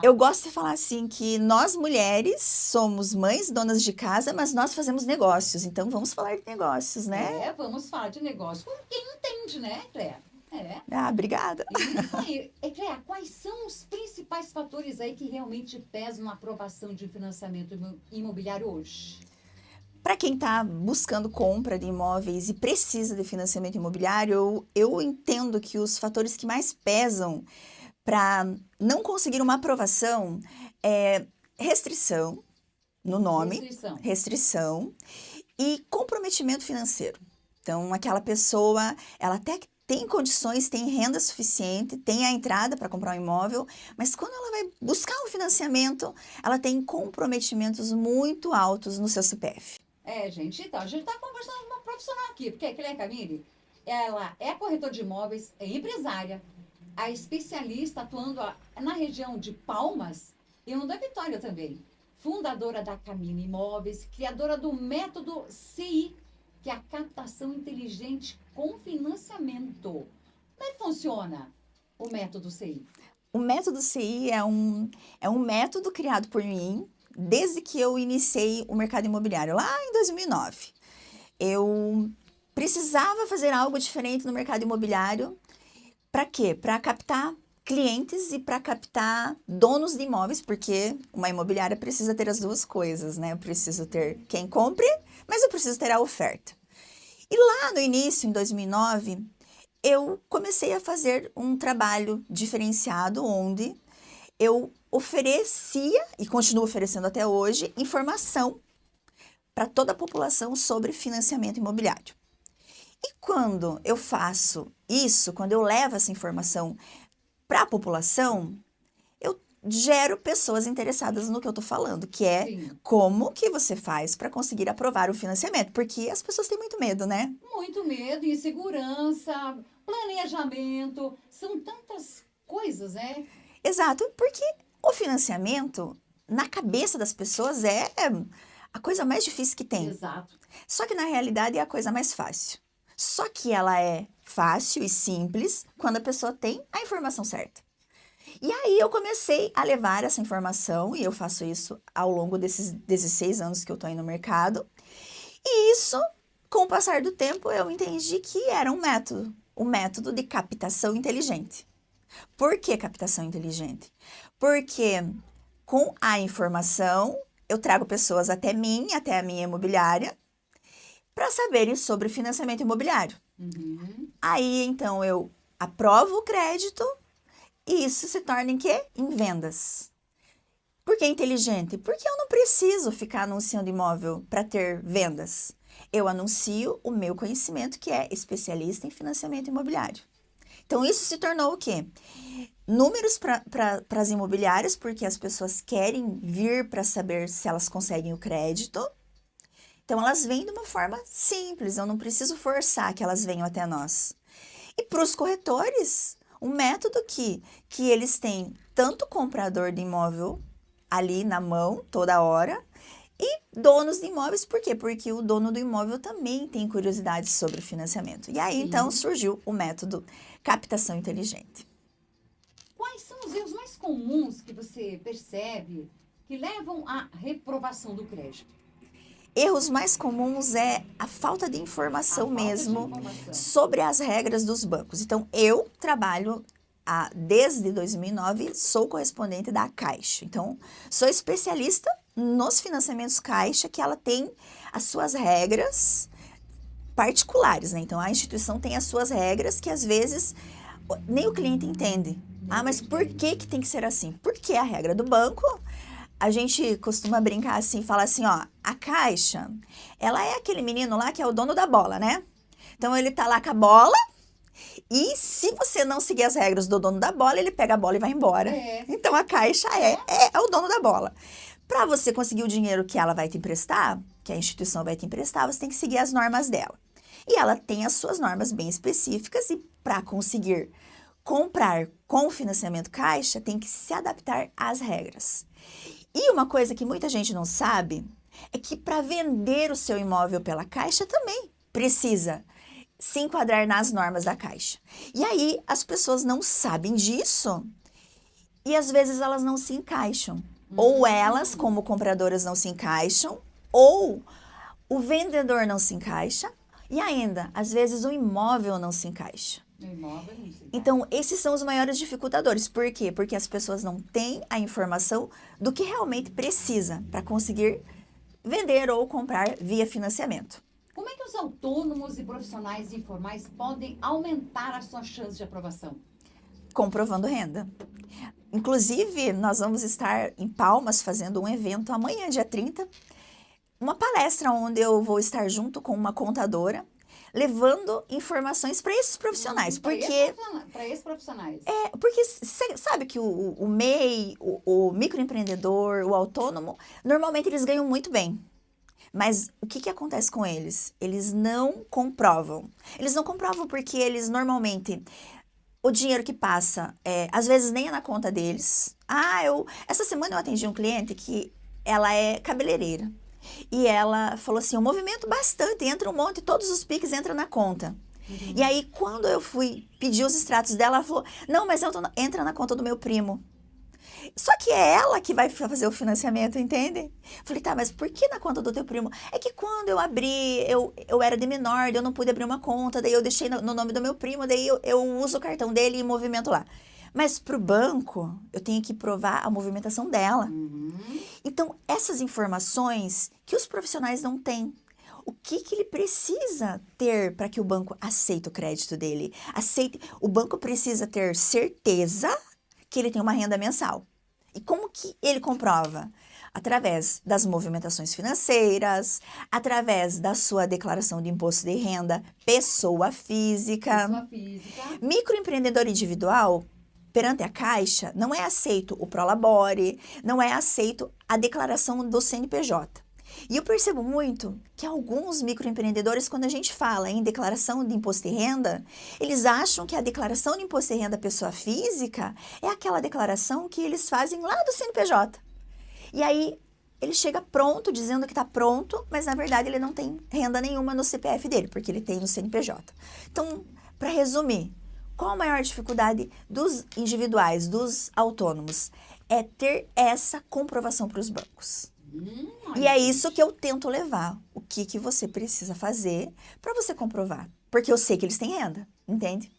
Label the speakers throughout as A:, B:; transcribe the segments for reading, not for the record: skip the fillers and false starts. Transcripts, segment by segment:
A: Eu gosto de falar assim que nós mulheres somos mães, donas de casa, mas nós fazemos negócios. Então vamos falar de negócios, né?
B: Vamos falar de negócio com quem entende, né, Cléa? É.
A: Ah, obrigada.
B: E me diz aí, Cléa, quais são os principais fatores aí que realmente pesam na aprovação de financiamento imobiliário hoje?
A: Para quem está buscando compra de imóveis e precisa de financiamento imobiliário, eu entendo que os fatores que mais pesam para não conseguir uma aprovação é restrição no nome,
B: Restrição.
A: restrição e comprometimento financeiro. Então, aquela pessoa, ela até que tem condições, tem renda suficiente, tem a entrada para comprar um imóvel, mas quando ela vai buscar um financiamento, ela tem comprometimentos muito altos no seu CPF.
B: Gente, então, a gente está conversando com uma profissional aqui, porque a Cléa Camille, ela é corretora de imóveis, é empresária, a especialista atuando na região de Palmas e no da Vitória também. Fundadora da Camille Imóveis, criadora do método CI, que é a captação inteligente com financiamento. Como é que funciona o método CI?
A: O método CI é um método criado por mim desde que eu iniciei o mercado imobiliário, lá em 2009. Eu precisava fazer algo diferente no mercado imobiliário. Para quê? Para captar clientes e para captar donos de imóveis, porque uma imobiliária precisa ter as duas coisas, né? Eu preciso ter quem compre, mas eu preciso ter a oferta. E lá no início, em 2009, eu comecei a fazer um trabalho diferenciado onde eu oferecia, e continuo oferecendo até hoje, informação para toda a população sobre financiamento imobiliário. E quando eu faço isso, quando eu levo essa informação para a população, eu gero pessoas interessadas no que eu estou falando, que é
B: Sim.
A: como que você faz para conseguir aprovar o financiamento, porque as pessoas têm muito medo, né?
B: Muito medo, insegurança, planejamento, são tantas coisas, né?
A: Exato, porque o financiamento, na cabeça das pessoas, é a coisa mais difícil que tem.
B: Exato.
A: Só que na realidade é a coisa mais fácil. Só que ela é fácil e simples quando a pessoa tem a informação certa. E aí eu comecei a levar essa informação, e eu faço isso ao longo desses 6 anos que eu estou aí no mercado. E isso, com o passar do tempo, eu entendi que era um método de captação inteligente. Por que captação inteligente? Porque com a informação, eu trago pessoas até mim, até a minha imobiliária, para saberem sobre financiamento imobiliário.
B: Uhum.
A: Aí, então, eu aprovo o crédito e isso se torna em quê? Em vendas. Por que inteligente? Porque eu não preciso ficar anunciando imóvel para ter vendas. Eu anuncio o meu conhecimento, que é especialista em financiamento imobiliário. Então, isso se tornou o quê? Números para as imobiliárias, porque as pessoas querem vir para saber se elas conseguem o crédito. Então, elas vêm de uma forma simples, eu não preciso forçar que elas venham até nós. E para os corretores, um método que eles têm tanto comprador de imóvel ali na mão, toda hora, e donos de imóveis, por quê? Porque o dono do imóvel também tem curiosidade sobre o financiamento. E aí, então,
B: Sim.
A: surgiu o método captação inteligente.
B: Quais são os erros mais comuns que você percebe que levam à reprovação do crédito?
A: Erros mais comuns é a falta de
B: A
A: informação
B: falta de
A: mesmo
B: informação.
A: sobre as regras dos bancos. Então, eu trabalho desde 2009, sou correspondente da Caixa. Então, sou especialista nos financiamentos Caixa, que ela tem as suas regras particulares, né? Então, a instituição tem as suas regras que às vezes nem o cliente entende. Ah, mas por que tem que ser assim? Porque a regra do banco, a gente costuma brincar assim, falar assim, ó, a Caixa, ela é aquele menino lá que é o dono da bola, né? Então ele tá lá com a bola e se você não seguir as regras do dono da bola, ele pega a bola e vai embora.
B: É.
A: Então a Caixa é o dono da bola. Para você conseguir o dinheiro que ela vai te emprestar, que a instituição vai te emprestar, você tem que seguir as normas dela. E ela tem as suas normas bem específicas e para conseguir comprar com financiamento Caixa, tem que se adaptar às regras. E uma coisa que muita gente não sabe é que para vender o seu imóvel pela Caixa também precisa se enquadrar nas normas da Caixa. E aí as pessoas não sabem disso E às vezes elas não se encaixam. Ou elas, como compradoras, não se encaixam, ou o vendedor não se encaixa, e ainda, às vezes, o imóvel não se encaixa.
B: No imóvel, não sei.
A: Então, esses são os maiores dificultadores. Por quê? Porque as pessoas não têm a informação do que realmente precisa para conseguir vender ou comprar via financiamento.
B: Como é que os autônomos e profissionais informais podem aumentar as suas chances de aprovação?
A: Comprovando renda. Inclusive, nós vamos estar em Palmas fazendo um evento amanhã, dia 30, uma palestra onde eu vou estar junto com uma contadora, levando informações para esses profissionais. Porque
B: Para esses profissionais.
A: Porque cê sabe que o MEI, o microempreendedor, o autônomo, normalmente eles ganham muito bem. Mas o que acontece com eles? Eles não comprovam. Eles não comprovam porque eles normalmente, o dinheiro que passa, às vezes nem é na conta deles. Essa semana eu atendi um cliente que ela é cabeleireira. E ela falou assim, eu movimento bastante, entra um monte, todos os Pix entram na conta. E aí, quando eu fui pedir os extratos dela, ela falou, não, mas entra na conta do meu primo. Só que é ela que vai fazer o financiamento, entende? Falei, tá, mas por que na conta do teu primo? É que quando eu abri, eu era de menor, daí eu não pude abrir uma conta, daí eu deixei no nome do meu primo, daí eu uso o cartão dele e movimento lá. Mas para o banco, eu tenho que provar a movimentação dela. Então, essas informações que os profissionais não têm. O que ele precisa ter para que o banco aceite o crédito dele? O banco precisa ter certeza que ele tem uma renda mensal. E como que ele comprova? Através das movimentações financeiras, através da sua declaração de imposto de renda, pessoa física. Microempreendedor individual, perante a Caixa, não é aceito o Prolabore, não é aceito a declaração do CNPJ. E eu percebo muito que alguns microempreendedores, quando a gente fala em declaração de imposto de renda, eles acham que a declaração de imposto de renda pessoa física é aquela declaração que eles fazem lá do CNPJ. E aí, ele chega pronto, dizendo que está pronto, mas na verdade ele não tem renda nenhuma no CPF dele, porque ele tem no CNPJ. Então, para resumir, qual a maior dificuldade dos individuais, dos autônomos? É ter essa comprovação para os bancos. E é isso que eu tento levar. O que você precisa fazer para você comprovar? Porque eu sei que eles têm renda, entende?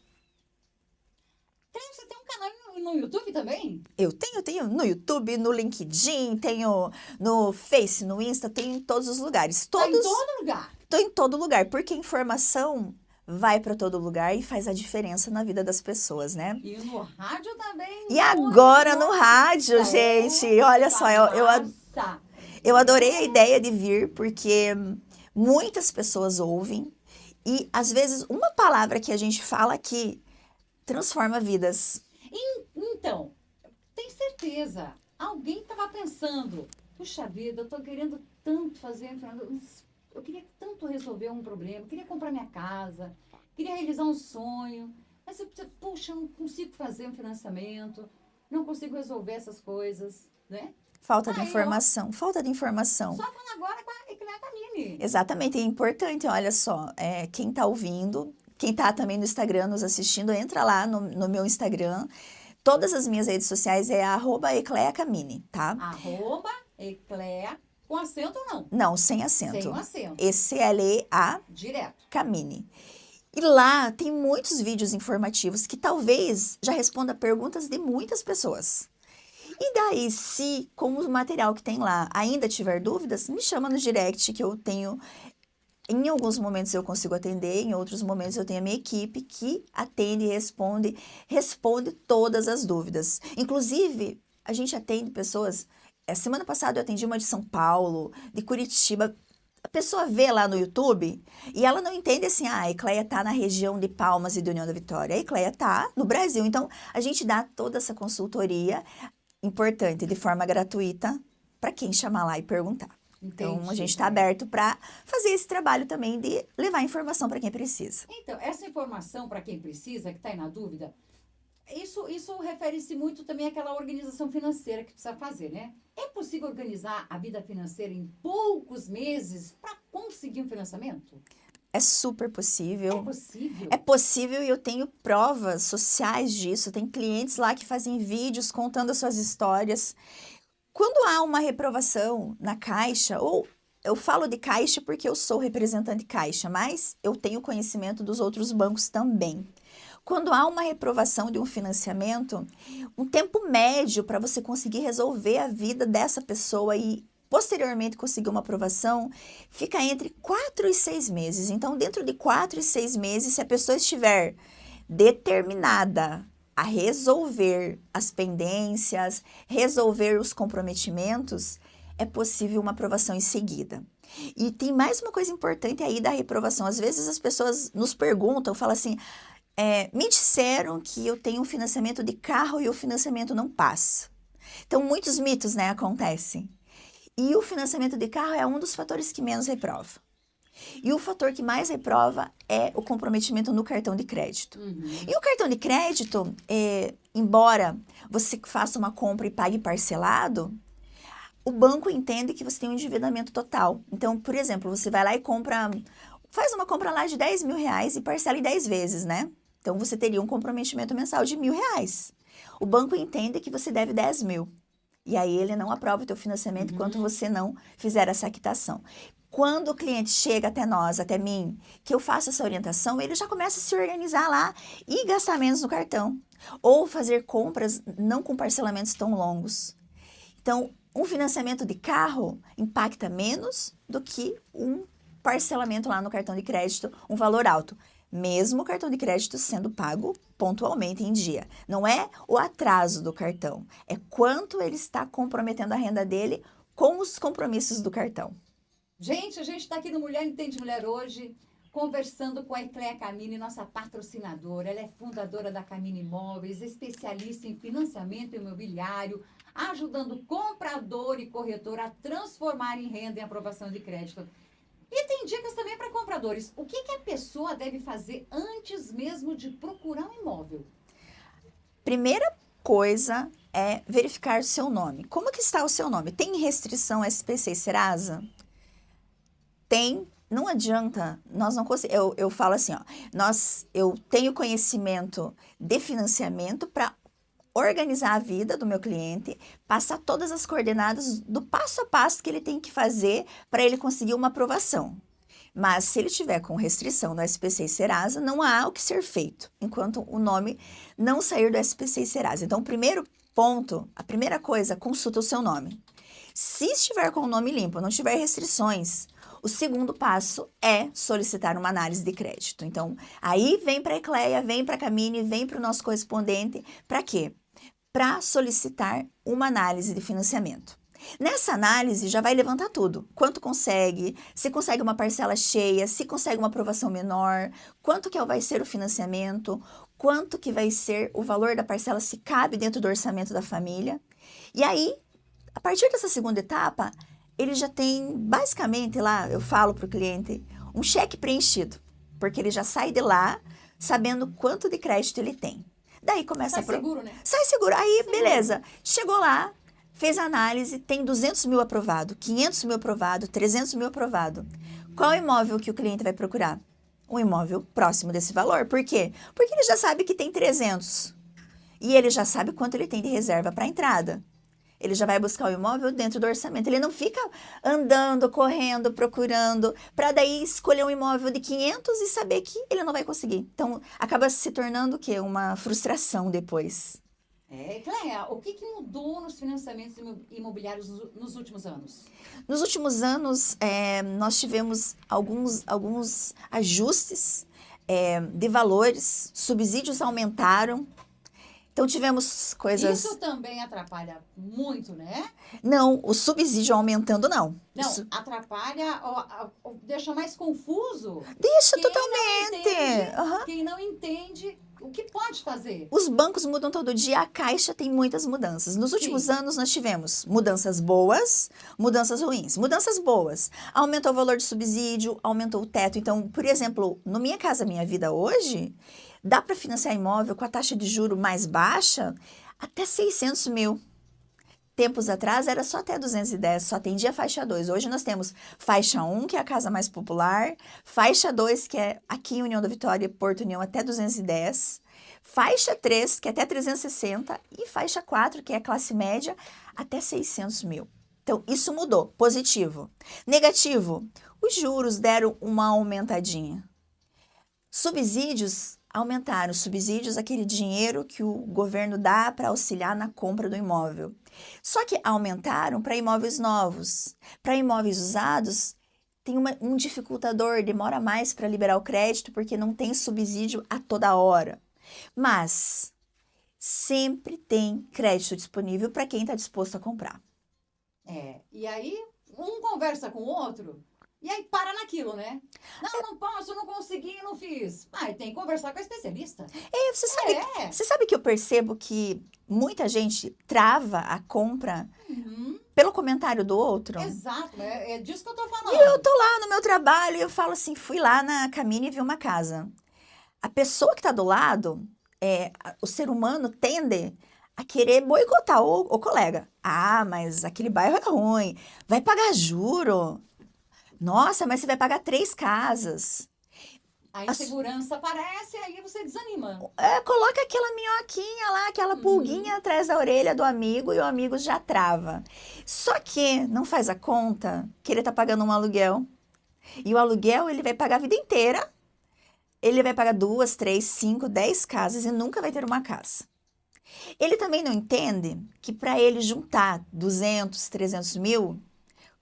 B: Você tem um canal no YouTube também?
A: Eu tenho no YouTube, no LinkedIn, tenho no Face, no Insta, tenho em todos os lugares.
B: Tá em todo lugar?
A: Tô em todo lugar, porque informação vai para todo lugar e faz a diferença na vida das pessoas, né?
B: E no rádio também.
A: E agora no rádio, gente, olha só, eu adorei a ideia de vir, porque muitas pessoas ouvem e, às vezes, uma palavra que a gente fala aqui transforma vidas.
B: Então, tem certeza, alguém estava pensando, puxa vida, eu estou querendo tanto fazer, eu queria tanto resolver um problema, queria comprar minha casa, queria realizar um sonho, mas puxa, eu não consigo fazer um financiamento, não consigo resolver essas coisas, né?
A: Falta de informação. Só falando
B: agora com a Camille.
A: Exatamente, é importante, olha só, quem está ouvindo, quem está também no Instagram nos assistindo, entra lá no meu Instagram. Todas as minhas redes sociais é @ecleacamini, tá?
B: @eclea, com acento ou não?
A: Não, sem acento.
B: Sem acento.
A: ECLEA.
B: Direto.
A: Camini. E lá tem muitos vídeos informativos que talvez já responda perguntas de muitas pessoas. E daí, se com o material que tem lá ainda tiver dúvidas, me chama no direct que eu tenho. Em alguns momentos eu consigo atender, em outros momentos eu tenho a minha equipe que atende e responde todas as dúvidas. Inclusive, a gente atende pessoas. Semana passada eu atendi uma de São Paulo, de Curitiba. A pessoa vê lá no YouTube e ela não entende assim, a Ecleia tá na região de Palmas e de União da Vitória. A Ecleia tá no Brasil. Então, a gente dá toda essa consultoria importante, de forma gratuita, para quem chamar lá e perguntar.
B: Entendi.
A: Então, a gente está aberto para fazer esse trabalho também de levar informação para quem precisa.
B: Então, essa informação para quem precisa, que está aí na dúvida, isso refere-se muito também àquela organização financeira que precisa fazer, né? É possível organizar a vida financeira em poucos meses para conseguir um financiamento?
A: É super
B: É
A: possível.
B: possível?
A: É possível e eu tenho provas sociais disso. Tem clientes lá que fazem vídeos contando as suas histórias. Quando há uma reprovação na Caixa, ou eu falo de Caixa porque eu sou representante Caixa, mas eu tenho conhecimento dos outros bancos também. Quando há uma reprovação de um financiamento, um tempo médio para você conseguir resolver a vida dessa pessoa e posteriormente conseguir uma aprovação, fica entre 4 e 6 meses. Então, dentro de 4 e 6 meses, se a pessoa estiver determinada a resolver as pendências, resolver os comprometimentos, é possível uma aprovação em seguida. E tem mais uma coisa importante aí da reprovação. Às vezes as pessoas nos perguntam, falam assim, me disseram que eu tenho um financiamento de carro e o financiamento não passa. Então, muitos mitos, né, acontecem. E o financiamento de carro é um dos fatores que menos reprova. E o fator que mais reprova é o comprometimento no cartão de crédito. E o cartão de crédito, embora você faça uma compra e pague parcelado, o banco entende que você tem um endividamento total. Então, por exemplo, você vai lá e faz uma compra lá de 10 mil reais e parcela em 10 vezes, né? Então, você teria um comprometimento mensal de R$ 1.000. O banco entende que você deve 10 mil. E aí, ele não aprova o teu financiamento enquanto você não fizer essa quitação. Quando o cliente chega até nós, até mim, que eu faço essa orientação, ele já começa a se organizar lá e gastar menos no cartão. Ou fazer compras não com parcelamentos tão longos. Então, um financiamento de carro impacta menos do que um parcelamento lá no cartão de crédito, um valor alto. Mesmo o cartão de crédito sendo pago pontualmente em dia. Não é o atraso do cartão, é quanto ele está comprometendo a renda dele com os compromissos do cartão.
B: Gente, a gente está aqui no Mulher Entende Mulher hoje, conversando com a Ecléa Camini, nossa patrocinadora. Ela é fundadora da Camini Imóveis, especialista em financiamento imobiliário, ajudando comprador e corretor a transformar em renda em aprovação de crédito. E tem dicas também para compradores. O que a pessoa deve fazer antes mesmo de procurar um imóvel?
A: Primeira coisa é verificar o seu nome. Como que está o seu nome? Tem restrição SPC e Serasa? Tem. Não adianta, nós não conseguimos. Eu falo assim, ó, eu tenho conhecimento de financiamento para organizar a vida do meu cliente, passar todas as coordenadas do passo a passo que ele tem que fazer para ele conseguir uma aprovação. Mas se ele tiver com restrição no SPC e Serasa, não há o que ser feito, enquanto o nome não sair do SPC e Serasa. Então, o primeiro ponto, a primeira coisa, consulta o seu nome. Se estiver com o nome limpo, não tiver restrições, o segundo passo é solicitar uma análise de crédito. Então, aí vem para a Ecléa, vem para a Camini, vem para o nosso correspondente. Para quê? Para solicitar uma análise de financiamento. Nessa análise já vai levantar tudo. Quanto consegue, se consegue uma parcela cheia, se consegue uma aprovação menor, quanto que vai ser o financiamento, quanto que vai ser o valor da parcela, se cabe dentro do orçamento da família. E aí, a partir dessa segunda etapa, ele já tem, basicamente, lá, eu falo para o cliente, um cheque preenchido. Porque ele já sai de lá sabendo quanto de crédito ele tem. Daí começa
B: Sai seguro, né?
A: Sai seguro. Aí,
B: Seguro.
A: beleza. Chegou lá, fez a análise, tem 200 mil aprovado, 500 mil aprovado, 300 mil aprovado. Qual imóvel que o cliente vai procurar? Um imóvel próximo desse valor. Por quê? Porque ele já sabe que tem 300. E ele já sabe quanto ele tem de reserva para a entrada. Ele já vai buscar o imóvel dentro do orçamento. Ele não fica andando, correndo, procurando, para daí escolher um imóvel de 500 e saber que ele não vai conseguir. Então, acaba se tornando o quê? Uma frustração depois.
B: Ecléa, o que mudou nos financiamentos imobiliários nos últimos anos?
A: Nos últimos anos, nós tivemos alguns ajustes de valores, subsídios aumentaram. Então, tivemos coisas...
B: Isso também atrapalha muito, né?
A: Não, o subsídio aumentando, não.
B: Não, atrapalha, deixa mais confuso.
A: Deixa
B: Quem
A: totalmente. Aham.
B: Quem não entende o que pode fazer.
A: Os bancos mudam todo dia, a Caixa tem muitas mudanças. Nos últimos
B: Sim.
A: anos, nós tivemos mudanças boas, mudanças ruins. Mudanças boas, aumentou o valor de subsídio, aumentou o teto. Então, por exemplo, no Minha Casa Minha Vida hoje, dá para financiar imóvel com a taxa de juro mais baixa até 600 mil. tempos atrás era só até 210, só atendia faixa 2. Hoje nós temos faixa 1, que é a casa mais popular, faixa 2, que é aqui em União da Vitória e Porto União, até 210, faixa 3, que é até 360, e faixa 4, que é a classe média, até 600 mil. Então, isso mudou, positivo. Negativo, os juros deram uma aumentadinha. Subsídios aumentaram. Subsídios, aquele dinheiro que o governo dá para auxiliar na compra do imóvel. Só que aumentaram para imóveis novos. Para imóveis usados, tem um dificultador, demora mais para liberar o crédito porque não tem subsídio a toda hora. Mas sempre tem crédito disponível para quem está disposto a comprar.
B: E aí um conversa com o outro e aí para naquilo, né? Não posso, não consegui, não fiz. Tem que conversar com a especialista.
A: Você sabe que eu percebo que muita gente trava a compra
B: Uhum,
A: pelo comentário do outro?
B: exato, é disso que eu tô falando.
A: E eu tô lá no meu trabalho e eu falo assim, fui lá na Camine e vi uma casa. A pessoa que tá do lado, o ser humano tende a querer boicotar o colega. Ah, mas aquele bairro é ruim. Vai pagar juro. Nossa, mas você vai pagar 3 casas.
B: A insegurança aparece e aí você desanima.
A: Coloca aquela minhoquinha lá, aquela pulguinha atrás da orelha do amigo e o amigo já trava. Só que não faz a conta que ele tá pagando um aluguel. E o aluguel ele vai pagar a vida inteira. Ele vai pagar 2, 3, 5, 10 casas e nunca vai ter uma casa. Ele também não entende que para ele juntar 200, 300 mil,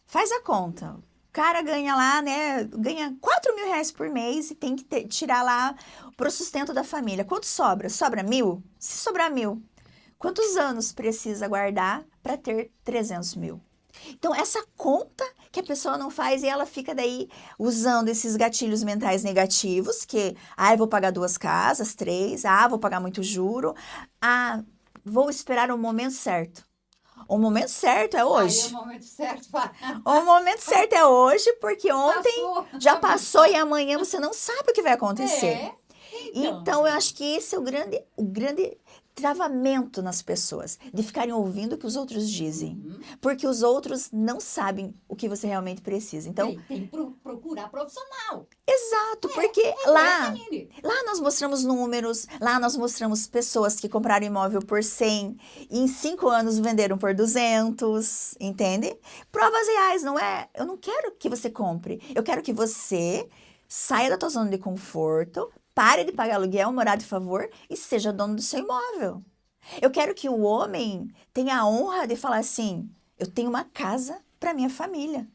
A: faz a conta. O cara ganha lá, né? Ganha 4 mil reais por mês e tem que tirar lá para o sustento da família. Quanto sobra? Sobra 1.000? Se sobrar 1.000, quantos anos precisa guardar para ter 300 mil? Então, essa conta que a pessoa não faz e ela fica daí usando esses gatilhos mentais negativos, que, eu vou pagar 2 casas, 3, vou pagar muito juro, vou esperar o momento certo. O momento certo é hoje.
B: Aí é o momento certo.
A: O momento certo é hoje, porque ontem
B: Passou.
A: já passou e amanhã você não sabe o que vai acontecer.
B: Então,
A: Então, eu acho que esse é o grande travamento nas pessoas, de ficarem ouvindo o que os outros dizem. Porque os outros não sabem o que você realmente precisa. Então,
B: tem que procurar profissional.
A: exato, porque lá nós mostramos números, lá nós mostramos pessoas que compraram imóvel por 100 e em 5 anos venderam por 200, entende? Provas reais, não é? Eu não quero que você compre, eu quero que você saia da tua zona de conforto, pare de pagar aluguel, morar de favor e seja dono do seu imóvel. Eu quero que o homem tenha a honra de falar assim, eu tenho uma casa para minha família.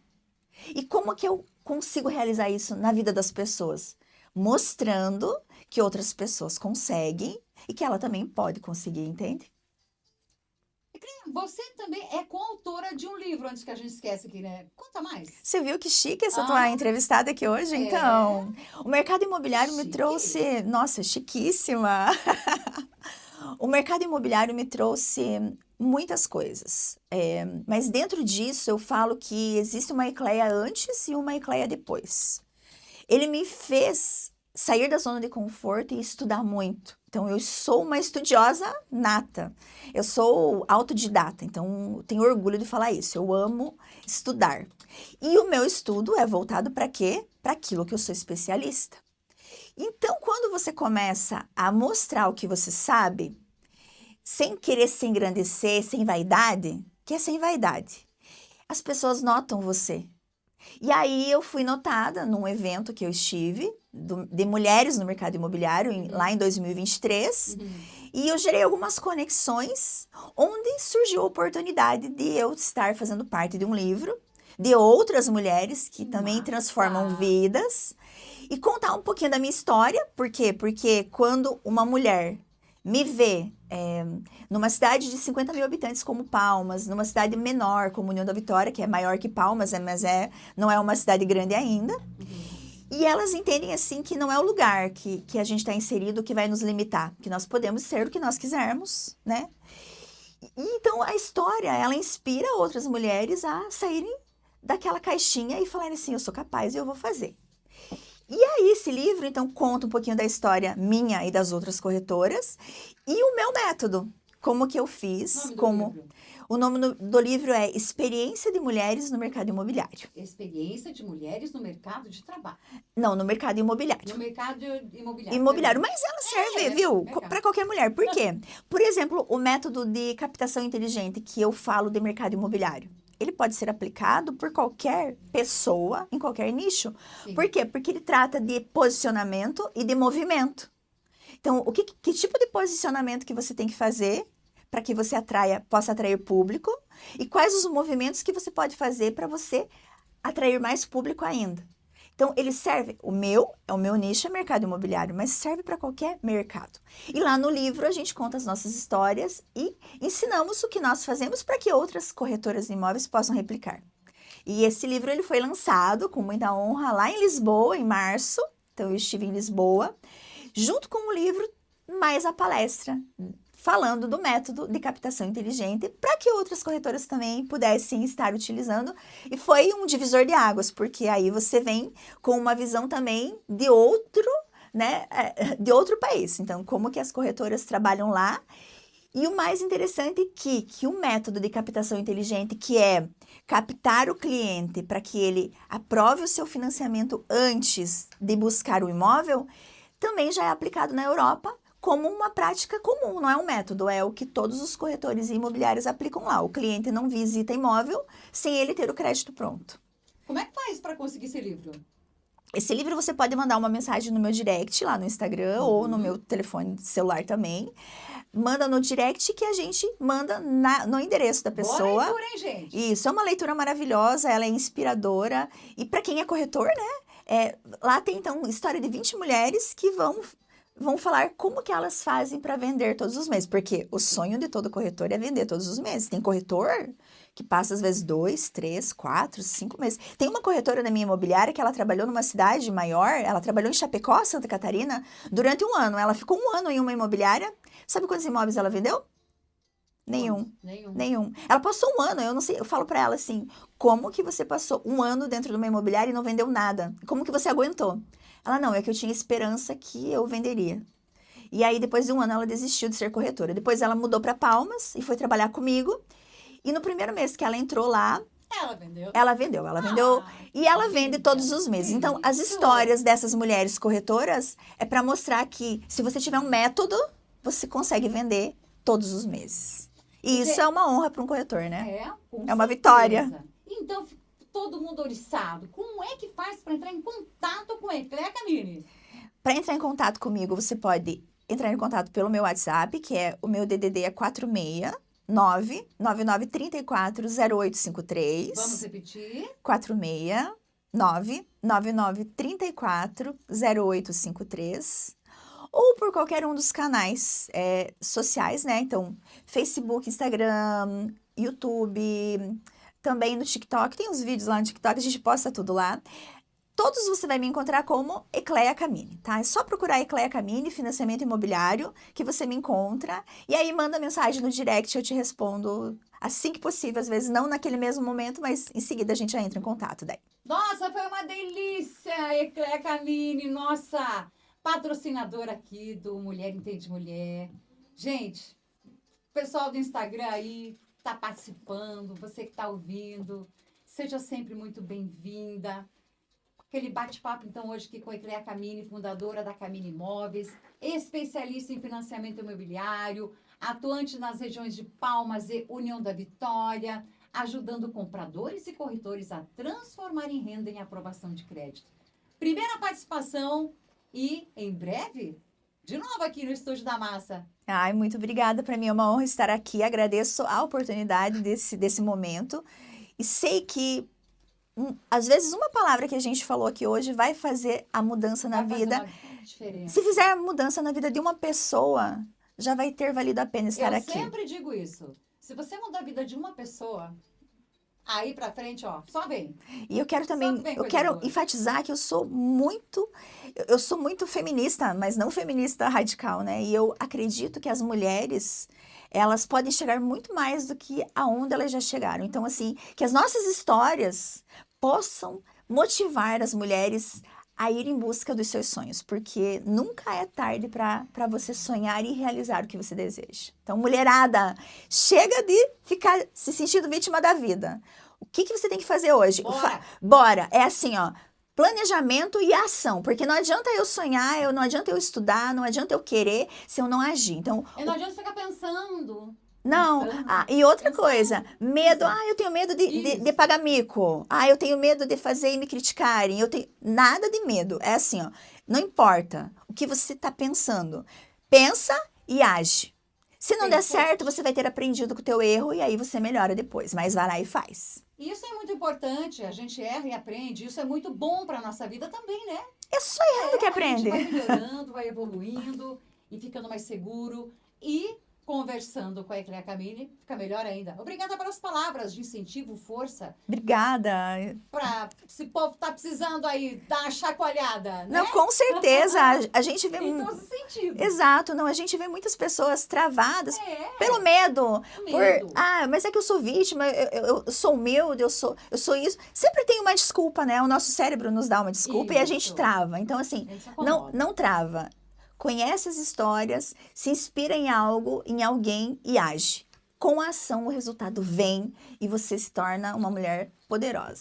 A: E como que eu consigo realizar isso na vida das pessoas? Mostrando que outras pessoas conseguem e que ela também pode conseguir, entende?
B: Você também é coautora de um livro, antes que a gente esqueça aqui, né? Conta mais.
A: Você viu que chique essa tua entrevistada aqui hoje? Então, o mercado imobiliário me trouxe... Nossa, chiquíssima! O mercado imobiliário me trouxe muitas coisas. Mas dentro disso, eu falo que existe uma ecleia antes e uma ecleia depois. Ele me fez sair da zona de conforto e estudar muito. Então, eu sou uma estudiosa nata. Eu sou autodidata, então tenho orgulho de falar isso. Eu amo estudar. E o meu estudo é voltado para quê? Para aquilo que eu sou especialista. Então, quando você começa a mostrar o que você sabe, sem querer se engrandecer, sem vaidade, que é sem vaidade, as pessoas notam você. E aí eu fui notada num evento que eu estive, de mulheres no mercado imobiliário, lá em 2023, e eu gerei algumas conexões, onde surgiu a oportunidade de eu estar fazendo parte de um livro, de outras mulheres que também transformam vidas, e contar um pouquinho da minha história. Por quê? Porque quando uma mulher me vê numa cidade de 50 mil habitantes como Palmas, numa cidade menor como União da Vitória, que é maior que Palmas, mas não é uma cidade grande ainda, e elas entendem assim que não é o lugar que a gente está inserido que vai nos limitar, que nós podemos ser o que nós quisermos, né? E, então a história, ela inspira outras mulheres a saírem daquela caixinha e falarem assim, eu sou capaz e eu vou fazer. E aí, esse livro, então, conta um pouquinho da história minha e das outras corretoras e o meu método, como que eu fiz,
B: Nome do livro?
A: O O nome do livro é Experiência de Mulheres no Mercado Imobiliário.
B: Experiência de mulheres no mercado de trabalho.
A: Não, no mercado imobiliário.
B: No mercado imobiliário.
A: Imobiliário, mas ela serve, viu,
B: mercado.
A: para qualquer mulher. Por quê? Por exemplo, o método de captação inteligente que eu falo de mercado imobiliário, ele pode ser aplicado por qualquer pessoa, em qualquer nicho.
B: Sim.
A: Por quê? Porque ele trata de posicionamento e de movimento. Então, que tipo de posicionamento que você tem que fazer para que você possa atrair público? E quais os movimentos que você pode fazer para você atrair mais público ainda? Então, ele serve, o meu nicho é mercado imobiliário, mas serve para qualquer mercado. E lá no livro a gente conta as nossas histórias e ensinamos o que nós fazemos para que outras corretoras de imóveis possam replicar. E esse livro ele foi lançado com muita honra lá em Lisboa, em março. Então, eu estive em Lisboa, junto com o livro, mais a palestra, falando do método de captação inteligente, para que outras corretoras também pudessem estar utilizando. E foi um divisor de águas, porque aí você vem com uma visão também de outro, né, de outro país. Então, como que as corretoras trabalham lá. E o mais interessante é que o método de captação inteligente, que é captar o cliente para que ele aprove o seu financiamento antes de buscar o imóvel, também já é aplicado na Europa como uma prática comum, não é um método, é o que todos os corretores imobiliários aplicam lá. O cliente não visita imóvel sem ele ter o crédito pronto.
B: Como é que faz para conseguir esse livro?
A: Esse livro você pode mandar uma mensagem no meu direct lá no Instagram ou no meu telefone celular também. Manda no direct que a gente manda no endereço da pessoa.
B: Boa leitura, hein, gente?
A: Isso, é uma leitura maravilhosa, ela é inspiradora. E para quem é corretor, né? Lá tem, então, história de 20 mulheres que vão falar como que elas fazem para vender todos os meses. Porque o sonho de todo corretor é vender todos os meses. Tem corretor que passa, às vezes, 2, 3, 4, 5 meses. Tem uma corretora na minha imobiliária que ela trabalhou numa cidade maior, ela trabalhou em Chapecó, Santa Catarina, durante 1 ano. Ela ficou 1 ano em uma imobiliária. Sabe quantos imóveis ela vendeu? Nenhum. Ela passou 1 ano, eu não sei, eu falo pra ela assim, como que você passou 1 ano dentro de uma imobiliária e não vendeu nada? Como que você aguentou? Ela, não, é que eu tinha esperança que eu venderia. E aí, depois de 1 ano, ela desistiu de ser corretora. Depois ela mudou pra Palmas e foi trabalhar comigo. E no primeiro mês que ela entrou lá,
B: Ela vendeu.
A: ela vendeu. E ela vende todos os meses. Então, as histórias dessas mulheres corretoras é pra mostrar que se você tiver um método, você consegue vender todos os meses. E isso é uma honra para um corretor, né? É uma vitória.
B: Então, todo mundo oriçado. Como é que faz para entrar em contato com ele, Camille?
A: Para entrar em contato comigo, você pode entrar em contato pelo meu WhatsApp, que é o meu DDD é 46 999340853.
B: Vamos repetir?
A: 46 999340853. Ou por qualquer um dos canais sociais, né? Então, Facebook, Instagram, YouTube, também no TikTok. Tem uns vídeos lá no TikTok, a gente posta tudo lá. Todos você vai me encontrar como Ecleia Camini, tá? É só procurar Ecleia Camini, financiamento imobiliário, que você me encontra. E aí manda mensagem no direct, eu te respondo assim que possível. Às vezes não naquele mesmo momento, mas em seguida a gente já entra em contato daí.
B: Nossa, foi uma delícia, Ecleia Camini, nossa! Patrocinadora aqui do Mulher Entende Mulher. Gente, o pessoal do Instagram aí tá participando, você que tá ouvindo, seja sempre muito bem-vinda. Aquele bate-papo, então, hoje aqui com a Ecleia Camini, fundadora da Camini Imóveis, especialista em financiamento imobiliário, atuante nas regiões de Palmas e União da Vitória, ajudando compradores e corretores a transformarem renda em aprovação de crédito. Primeira participação. E, em breve, de novo aqui no Estúdio da Massa.
A: Ai, muito obrigada. Para mim é uma honra estar aqui. Agradeço a oportunidade desse momento. E sei que, às vezes, uma palavra que a gente falou aqui hoje vai fazer a mudança na vida.
B: Vai fazer uma diferença.
A: Se fizer a mudança na vida de uma pessoa, já vai ter valido a pena estar aqui.
B: Eu sempre digo isso. Se você mudar a vida de uma pessoa, aí pra frente, ó, só vem.
A: E eu quero também, enfatizar que eu sou muito feminista, mas não feminista radical, né? E eu acredito que as mulheres, elas podem chegar muito mais do que aonde elas já chegaram. Então, assim, que as nossas histórias possam motivar as mulheres a ir em busca dos seus sonhos, porque nunca é tarde para você sonhar e realizar o que você deseja. Então, mulherada, chega de ficar se sentindo vítima da vida. O que você tem que fazer hoje?
B: Bora!
A: Bora! É assim, ó. Planejamento e ação, porque não adianta eu sonhar, não adianta eu estudar, não adianta eu querer se eu não agir. Então,
B: E não adianta ficar pensando.
A: não,
B: Pensando,
A: e outra
B: pensando.
A: coisa, medo,
B: Isso.
A: eu tenho medo de
B: Isso.
A: pagar mico, eu tenho medo de fazer e me criticarem, eu tenho nada de medo, é assim, ó, não importa o que você está pensando, pensa e age. Se não der
B: Pensou.
A: certo, você vai ter aprendido com o teu erro e aí você melhora depois, mas vai lá e faz.
B: Isso é muito importante, a gente erra e aprende, isso é muito bom para a nossa vida também, né?
A: É só errando que
B: A gente
A: aprende.
B: vai melhorando, vai evoluindo e ficando mais seguro e conversando com a Ecleia Camille, fica melhor ainda. Obrigada pelas palavras de incentivo, força,
A: Obrigada.
B: para esse povo tá precisando aí dar uma chacoalhada, né?
A: Não, com certeza, a gente vê...
B: Em todos os sentidos.
A: Exato, não, a gente vê muitas pessoas travadas pelo
B: É,
A: medo.
B: medo.
A: Mas é que eu sou vítima, eu sou humilde, eu sou isso. Sempre tem uma desculpa, né? O nosso cérebro nos dá uma desculpa e a gente
B: Isso.
A: trava. Então, assim,
B: A gente se
A: não,
B: acomoda.
A: não trava. Conhece as histórias, se inspira em algo, em alguém e age. Com a ação, o resultado vem e você se torna uma mulher poderosa.